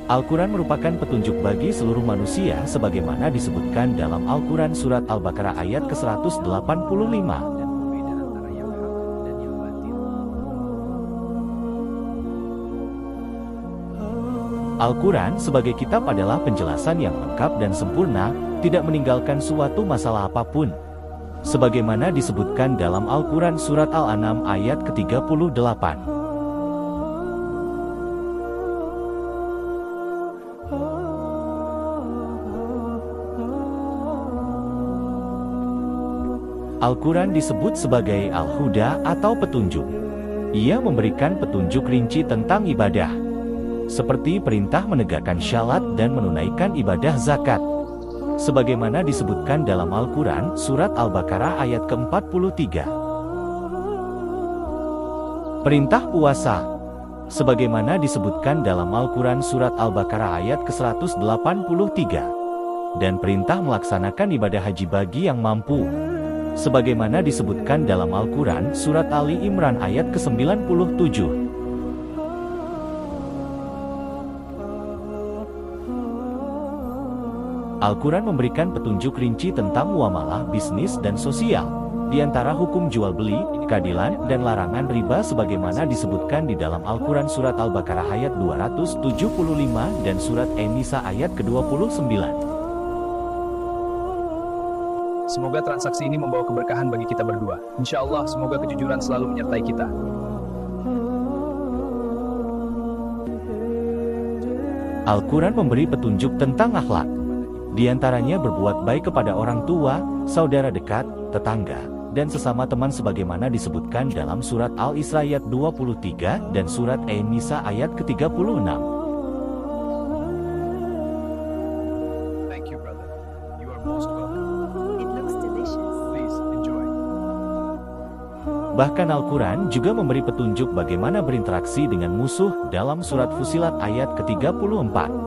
Al-Quran merupakan petunjuk bagi seluruh manusia sebagaimana disebutkan dalam Al-Quran Surat Al-Baqarah ayat ke-185. Al-Quran sebagai kitab adalah penjelasan yang lengkap dan sempurna, tidak meninggalkan suatu masalah apapun. Sebagaimana disebutkan dalam Al-Quran Surat Al-An'am ayat ke-38. Al-Quran disebut sebagai Al-Huda atau petunjuk. Ia memberikan petunjuk rinci tentang ibadah, seperti perintah menegakkan syalat dan menunaikan ibadah zakat. Sebagaimana disebutkan dalam Al-Quran Surat Al-Baqarah ayat ke-43. Perintah puasa, sebagaimana disebutkan dalam Al-Quran Surat Al-Baqarah ayat ke-183. Dan perintah melaksanakan ibadah haji bagi yang mampu, sebagaimana disebutkan dalam Al-Quran Surat Ali Imran ayat ke-97. Al-Quran memberikan petunjuk rinci tentang muamalah, bisnis, dan sosial, di antara hukum jual-beli, keadilan, dan larangan riba sebagaimana disebutkan di dalam Al-Quran Surat Al-Baqarah ayat 275 dan Surat An-Nisa ayat ke-29. Semoga transaksi ini membawa keberkahan bagi kita berdua. Insya Allah, semoga kejujuran selalu menyertai kita. Al-Quran memberi petunjuk tentang akhlak. Di antaranya berbuat baik kepada orang tua, saudara dekat, tetangga, dan sesama teman sebagaimana disebutkan dalam Surat Al-Isra ayat 23 dan Surat An-Nisa ayat ke-36. Thank you, brother. You are most welcome. It looks delicious. Please enjoy. Bahkan Al-Quran juga memberi petunjuk bagaimana berinteraksi dengan musuh dalam Surat Fussilat ayat ke-34.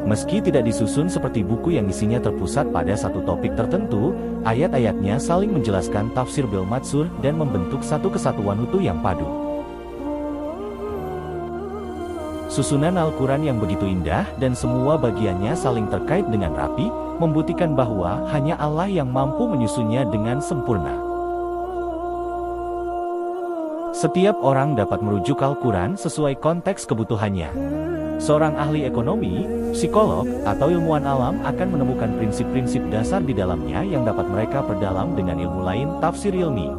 Meski tidak disusun seperti buku yang isinya terpusat pada satu topik tertentu, ayat-ayatnya saling menjelaskan tafsir bil matsur dan membentuk satu kesatuan utuh yang padu. Susunan Al-Quran yang begitu indah dan semua bagiannya saling terkait dengan rapi, membuktikan bahwa hanya Allah yang mampu menyusunnya dengan sempurna. Setiap orang dapat merujuk Al-Quran sesuai konteks kebutuhannya. Seorang ahli ekonomi, psikolog, atau ilmuwan alam akan menemukan prinsip-prinsip dasar di dalamnya yang dapat mereka perdalam dengan ilmu lain, tafsir ilmi.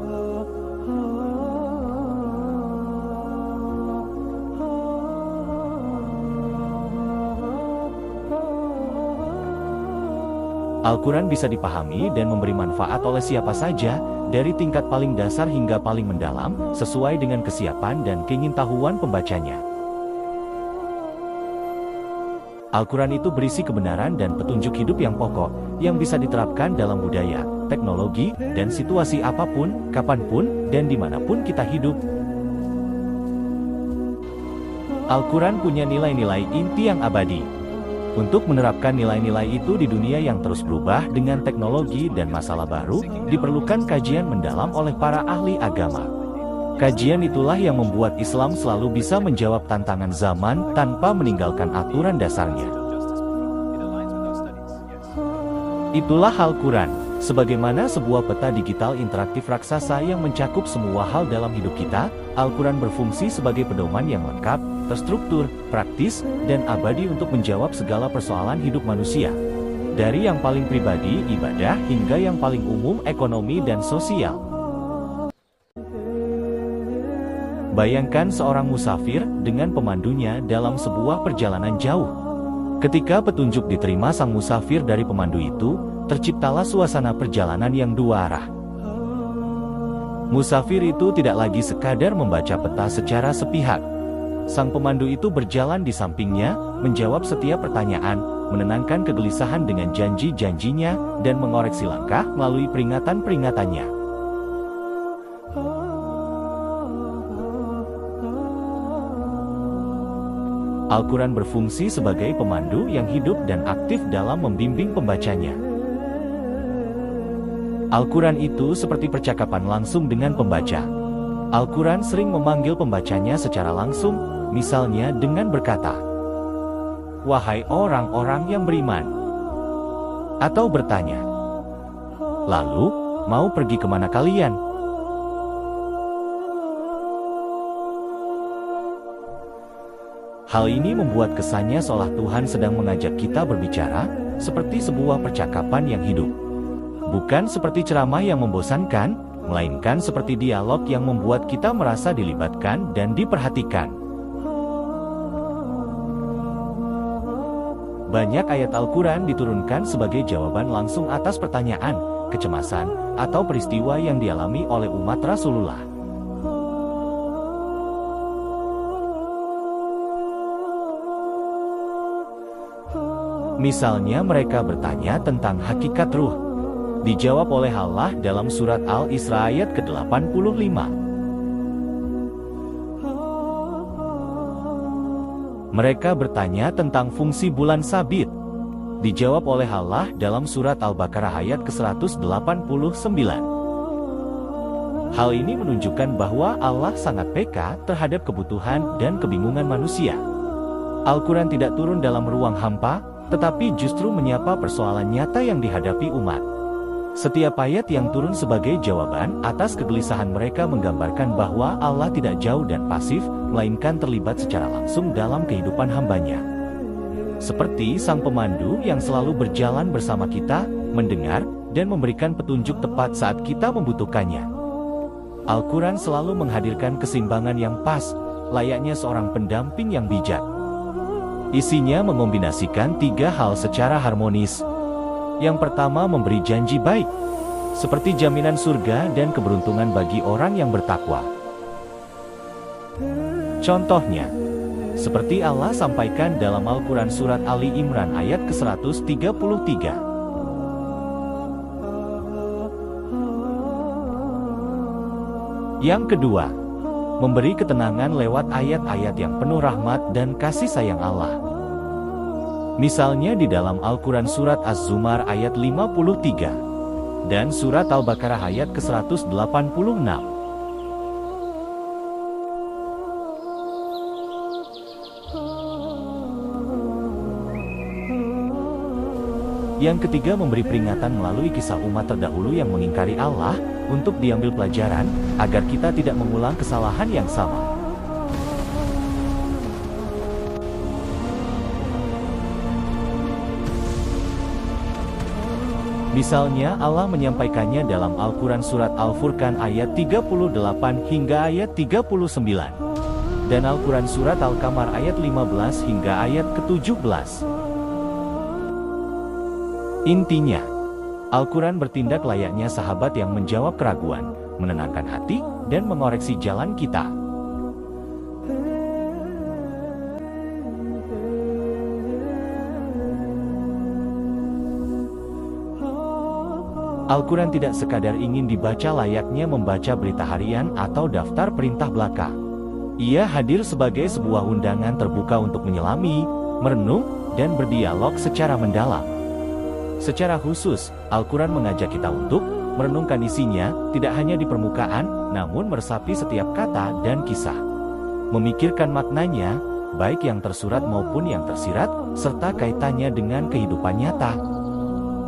Al-Quran bisa dipahami dan memberi manfaat oleh siapa saja, dari tingkat paling dasar hingga paling mendalam, sesuai dengan kesiapan dan keingintahuan pembacanya. Al-Quran itu berisi kebenaran dan petunjuk hidup yang pokok, yang bisa diterapkan dalam budaya, teknologi, dan situasi apapun, kapanpun, dan dimanapun kita hidup. Al-Quran punya nilai-nilai inti yang abadi. Untuk menerapkan nilai-nilai itu di dunia yang terus berubah dengan teknologi dan masalah baru, diperlukan kajian mendalam oleh para ahli agama. Kajian itulah yang membuat Islam selalu bisa menjawab tantangan zaman tanpa meninggalkan aturan dasarnya. Itulah Al-Quran, sebagaimana sebuah peta digital interaktif raksasa yang mencakup semua hal dalam hidup kita. Al-Quran berfungsi sebagai pedoman yang lengkap, terstruktur, praktis, dan abadi untuk menjawab segala persoalan hidup manusia. Dari yang paling pribadi, ibadah, hingga yang paling umum, ekonomi dan sosial. Bayangkan seorang musafir dengan pemandunya dalam sebuah perjalanan jauh. Ketika petunjuk diterima sang musafir dari pemandu itu, terciptalah suasana perjalanan yang dua arah. Musafir itu tidak lagi sekadar membaca peta secara sepihak. Sang pemandu itu berjalan di sampingnya, menjawab setiap pertanyaan, menenangkan kegelisahan dengan janji-janjinya, dan mengoreksi langkah melalui peringatan-peringatannya. Al-Quran berfungsi sebagai pemandu yang hidup dan aktif dalam membimbing pembacanya. Al-Quran itu seperti percakapan langsung dengan pembaca. Al-Quran sering memanggil pembacanya secara langsung, misalnya dengan berkata, "Wahai orang-orang yang beriman," atau bertanya, "Lalu, mau pergi kemana kalian?" Hal ini membuat kesannya seolah Tuhan sedang mengajak kita berbicara, seperti sebuah percakapan yang hidup. Bukan seperti ceramah yang membosankan, melainkan seperti dialog yang membuat kita merasa dilibatkan dan diperhatikan. Banyak ayat Al-Quran diturunkan sebagai jawaban langsung atas pertanyaan, kecemasan, atau peristiwa yang dialami oleh umat Rasulullah. Misalnya mereka bertanya tentang hakikat ruh. Dijawab oleh Allah dalam surat Al-Isra ayat ke-85. Mereka bertanya tentang fungsi bulan sabit. Dijawab oleh Allah dalam surat Al-Baqarah ayat ke-189. Hal ini menunjukkan bahwa Allah sangat peka terhadap kebutuhan dan kebingungan manusia. Al-Quran tidak turun dalam ruang hampa, tetapi justru menyapa persoalan nyata yang dihadapi umat. Setiap ayat yang turun sebagai jawaban atas kegelisahan mereka menggambarkan bahwa Allah tidak jauh dan pasif, melainkan terlibat secara langsung dalam kehidupan hambanya. Seperti sang pemandu yang selalu berjalan bersama kita, mendengar, dan memberikan petunjuk tepat saat kita membutuhkannya. Al-Quran selalu menghadirkan keseimbangan yang pas, layaknya seorang pendamping yang bijak. Isinya mengombinasikan tiga hal secara harmonis. Yang pertama, memberi janji baik, seperti jaminan surga dan keberuntungan bagi orang yang bertakwa. Contohnya, seperti Allah sampaikan dalam Al-Quran surat Ali Imran ayat ke-133. Yang kedua, memberi ketenangan lewat ayat-ayat yang penuh rahmat dan kasih sayang Allah. Misalnya di dalam Al-Quran surat Az-Zumar ayat 53 dan surat Al-Baqarah ayat ke-186. Yang ketiga, memberi peringatan melalui kisah umat terdahulu yang mengingkari Allah, untuk diambil pelajaran, agar kita tidak mengulang kesalahan yang sama. Misalnya Allah menyampaikannya dalam Al-Quran surat Al-Furqan ayat 38 hingga ayat 39. Dan Al-Quran surat Al-Qamar ayat 15 hingga ayat ke-17. Intinya, Al-Quran bertindak layaknya sahabat yang menjawab keraguan, menenangkan hati, dan mengoreksi jalan kita. Al-Quran tidak sekadar ingin dibaca layaknya membaca berita harian atau daftar perintah belaka. Ia hadir sebagai sebuah undangan terbuka untuk menyelami, merenung, dan berdialog secara mendalam. Secara khusus, Al-Quran mengajak kita untuk merenungkan isinya, tidak hanya di permukaan, namun meresapi setiap kata dan kisah. Memikirkan maknanya, baik yang tersurat maupun yang tersirat, serta kaitannya dengan kehidupan nyata.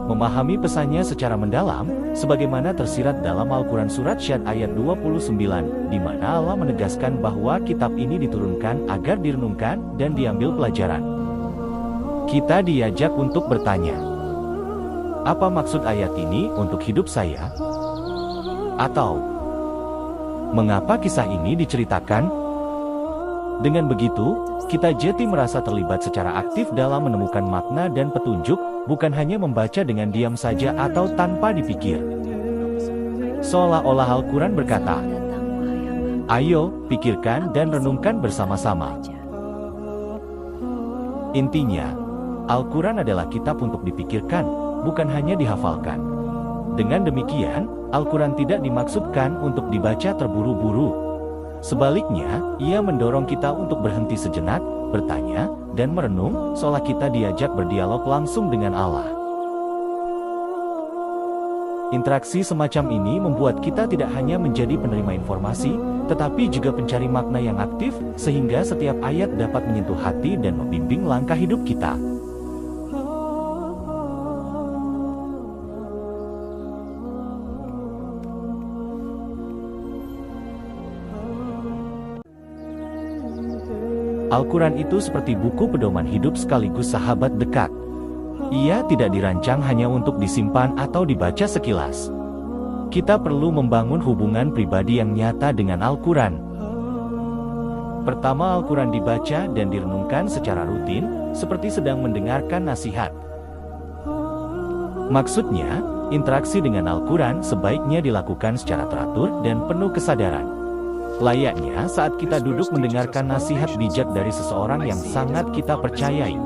Memahami pesannya secara mendalam, sebagaimana tersirat dalam Al-Quran surat Syad ayat 29, di mana Allah menegaskan bahwa kitab ini diturunkan agar direnungkan dan diambil pelajaran. Kita diajak untuk bertanya, apa maksud ayat ini untuk hidup saya? Atau, mengapa kisah ini diceritakan? Dengan begitu, kita jadi merasa terlibat secara aktif dalam menemukan makna dan petunjuk, bukan hanya membaca dengan diam saja atau tanpa dipikir. Seolah-olah Al-Quran berkata, ayo, pikirkan dan renungkan bersama-sama. Intinya, Al-Quran adalah kitab untuk dipikirkan, bukan hanya dihafalkan. Dengan demikian, Al-Quran tidak dimaksudkan untuk dibaca terburu-buru. Sebaliknya, ia mendorong kita untuk berhenti sejenak, bertanya, dan merenung, seolah kita diajak berdialog langsung dengan Allah. Interaksi semacam ini membuat kita tidak hanya menjadi penerima informasi, tetapi juga pencari makna yang aktif, sehingga setiap ayat dapat menyentuh hati dan membimbing langkah hidup kita. Al-Quran itu seperti buku pedoman hidup sekaligus sahabat dekat. Ia tidak dirancang hanya untuk disimpan atau dibaca sekilas. Kita perlu membangun hubungan pribadi yang nyata dengan Al-Quran. Pertama, Al-Quran dibaca dan direnungkan secara rutin, seperti sedang mendengarkan nasihat. Maksudnya, interaksi dengan Al-Quran sebaiknya dilakukan secara teratur dan penuh kesadaran. Layaknya saat kita duduk mendengarkan nasihat bijak dari seseorang yang sangat kita percayai.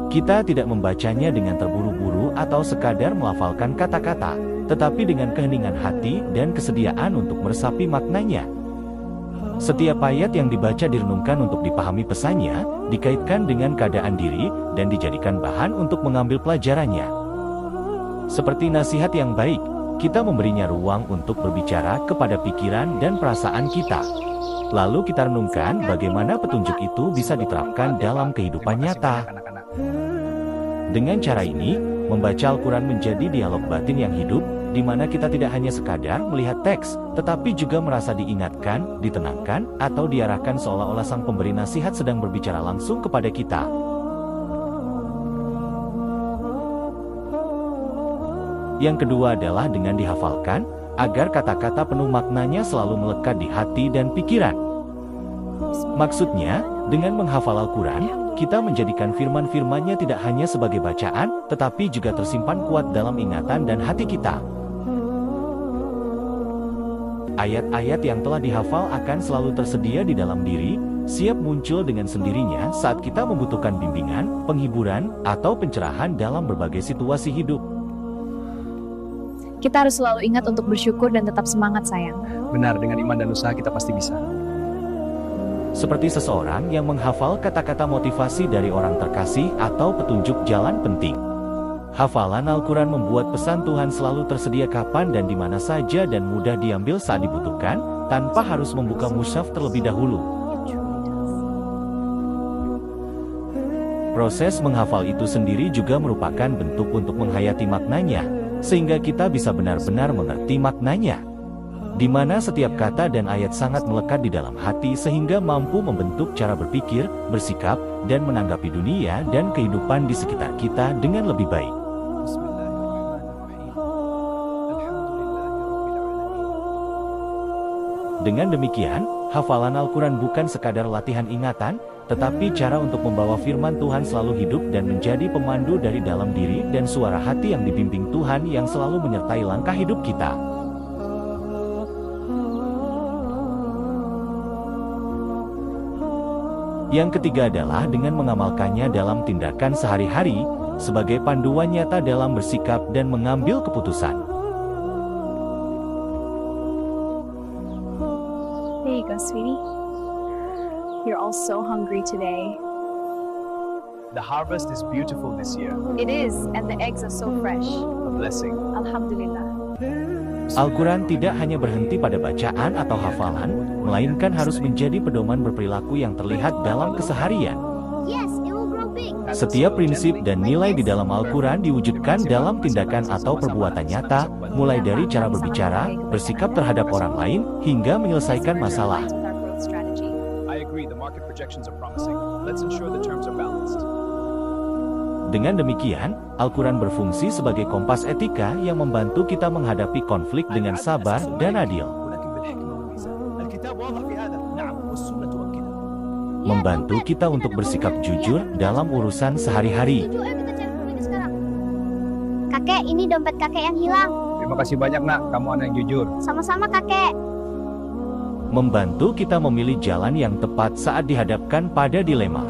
Kita tidak membacanya dengan terburu-buru atau sekadar melafalkan kata-kata, tetapi dengan keheningan hati dan kesediaan untuk meresapi maknanya. Setiap ayat yang dibaca direnungkan untuk dipahami pesannya, dikaitkan dengan keadaan diri, dan dijadikan bahan untuk mengambil pelajarannya. Seperti nasihat yang baik, kita memberinya ruang untuk berbicara kepada pikiran dan perasaan kita. Lalu kita renungkan bagaimana petunjuk itu bisa diterapkan dalam kehidupan nyata. Dengan cara ini, membaca Al-Quran menjadi dialog batin yang hidup, di mana kita tidak hanya sekadar melihat teks, tetapi juga merasa diingatkan, ditenangkan, atau diarahkan seolah-olah sang pemberi nasihat sedang berbicara langsung kepada kita. Yang kedua adalah dengan dihafalkan, agar kata-kata penuh maknanya selalu melekat di hati dan pikiran. Maksudnya, dengan menghafal Al-Quran, kita menjadikan firman-firmannya tidak hanya sebagai bacaan, tetapi juga tersimpan kuat dalam ingatan dan hati kita. Ayat-ayat yang telah dihafal akan selalu tersedia di dalam diri, siap muncul dengan sendirinya saat kita membutuhkan bimbingan, penghiburan, atau pencerahan dalam berbagai situasi hidup. Kita harus selalu ingat untuk bersyukur dan tetap semangat, sayang. Benar, dengan iman dan usaha kita pasti bisa. Seperti seseorang yang menghafal kata-kata motivasi dari orang terkasih atau petunjuk jalan penting. Hafalan Al-Quran membuat pesan Tuhan selalu tersedia kapan dan di mana saja dan mudah diambil saat dibutuhkan, tanpa harus membuka mushaf terlebih dahulu. Proses menghafal itu sendiri juga merupakan bentuk untuk menghayati maknanya, sehingga kita bisa benar-benar mengerti maknanya, di mana setiap kata dan ayat sangat melekat di dalam hati sehingga mampu membentuk cara berpikir, bersikap, dan menanggapi dunia dan kehidupan di sekitar kita dengan lebih baik. Dengan demikian, hafalan Al-Quran bukan sekadar latihan ingatan, tetapi cara untuk membawa firman Tuhan selalu hidup dan menjadi pemandu dari dalam diri dan suara hati yang dibimbing Tuhan yang selalu menyertai langkah hidup kita. Yang ketiga adalah dengan mengamalkannya dalam tindakan sehari-hari, sebagai panduan nyata dalam bersikap dan mengambil keputusan. There you go, sweetie. You're all so hungry today. The harvest is beautiful this year. It is, and the eggs are so fresh. A blessing. Alhamdulillah. Al-Quran tidak hanya berhenti pada bacaan atau hafalan, melainkan harus menjadi pedoman berperilaku yang terlihat dalam keseharian. Yes, it will grow big. Setiap prinsip dan nilai di dalam Al-Quran diwujudkan dalam tindakan atau perbuatan nyata, mulai dari cara berbicara, bersikap terhadap orang lain, hingga menyelesaikan masalah. I agree, the market projections are promising. Let's ensure the terms are balanced. Dengan demikian, Al-Quran berfungsi sebagai kompas etika yang membantu kita menghadapi konflik dengan sabar dan adil. Membantu kita untuk bersikap jujur dalam urusan sehari-hari. Jujur, ayo kita cari pemilik sekarang. Kakek, ini dompet kakek yang hilang. Terima kasih banyak, Nak. Kamu anak yang jujur. Sama-sama, kakek. Membantu kita memilih jalan yang tepat saat dihadapkan pada dilema.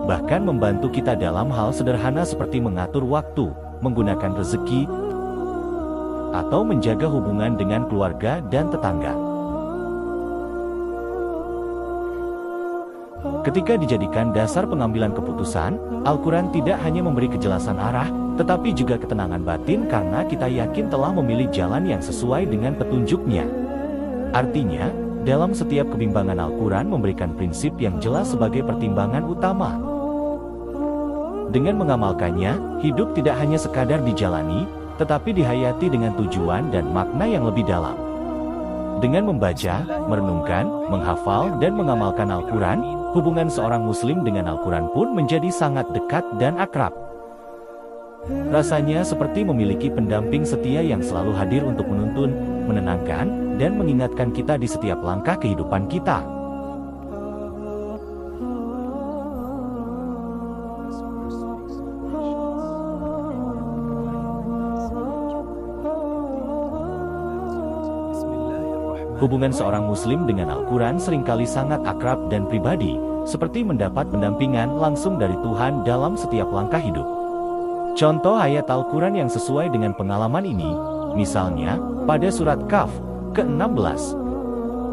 Bahkan membantu kita dalam hal sederhana seperti mengatur waktu, menggunakan rezeki, atau menjaga hubungan dengan keluarga dan tetangga. Ketika dijadikan dasar pengambilan keputusan, Al-Quran tidak hanya memberi kejelasan arah, tetapi juga ketenangan batin karena kita yakin telah memilih jalan yang sesuai dengan petunjuknya. Artinya, dalam setiap kebimbangan Al-Quran memberikan prinsip yang jelas sebagai pertimbangan utama. Dengan mengamalkannya, hidup tidak hanya sekadar dijalani, tetapi dihayati dengan tujuan dan makna yang lebih dalam. Dengan membaca, merenungkan, menghafal, dan mengamalkan Al-Quran, hubungan seorang Muslim dengan Al-Quran pun menjadi sangat dekat dan akrab. Rasanya seperti memiliki pendamping setia yang selalu hadir untuk menuntun, menenangkan, dan mengingatkan kita di setiap langkah kehidupan kita. Hubungan seorang Muslim dengan Al-Quran seringkali sangat akrab dan pribadi, seperti mendapat pendampingan langsung dari Tuhan dalam setiap langkah hidup. Contoh ayat Al-Quran yang sesuai dengan pengalaman ini, misalnya, pada surat Kahf ke-16.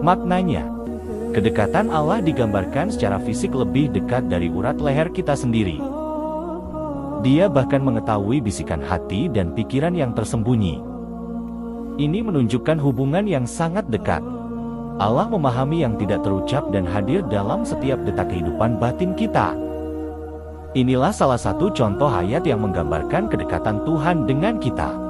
Maknanya, kedekatan Allah digambarkan secara fisik lebih dekat dari urat leher kita sendiri. Dia bahkan mengetahui bisikan hati dan pikiran yang tersembunyi. Ini menunjukkan hubungan yang sangat dekat. Allah memahami yang tidak terucap dan hadir dalam setiap detak kehidupan batin kita. Inilah salah satu contoh ayat yang menggambarkan kedekatan Tuhan dengan kita.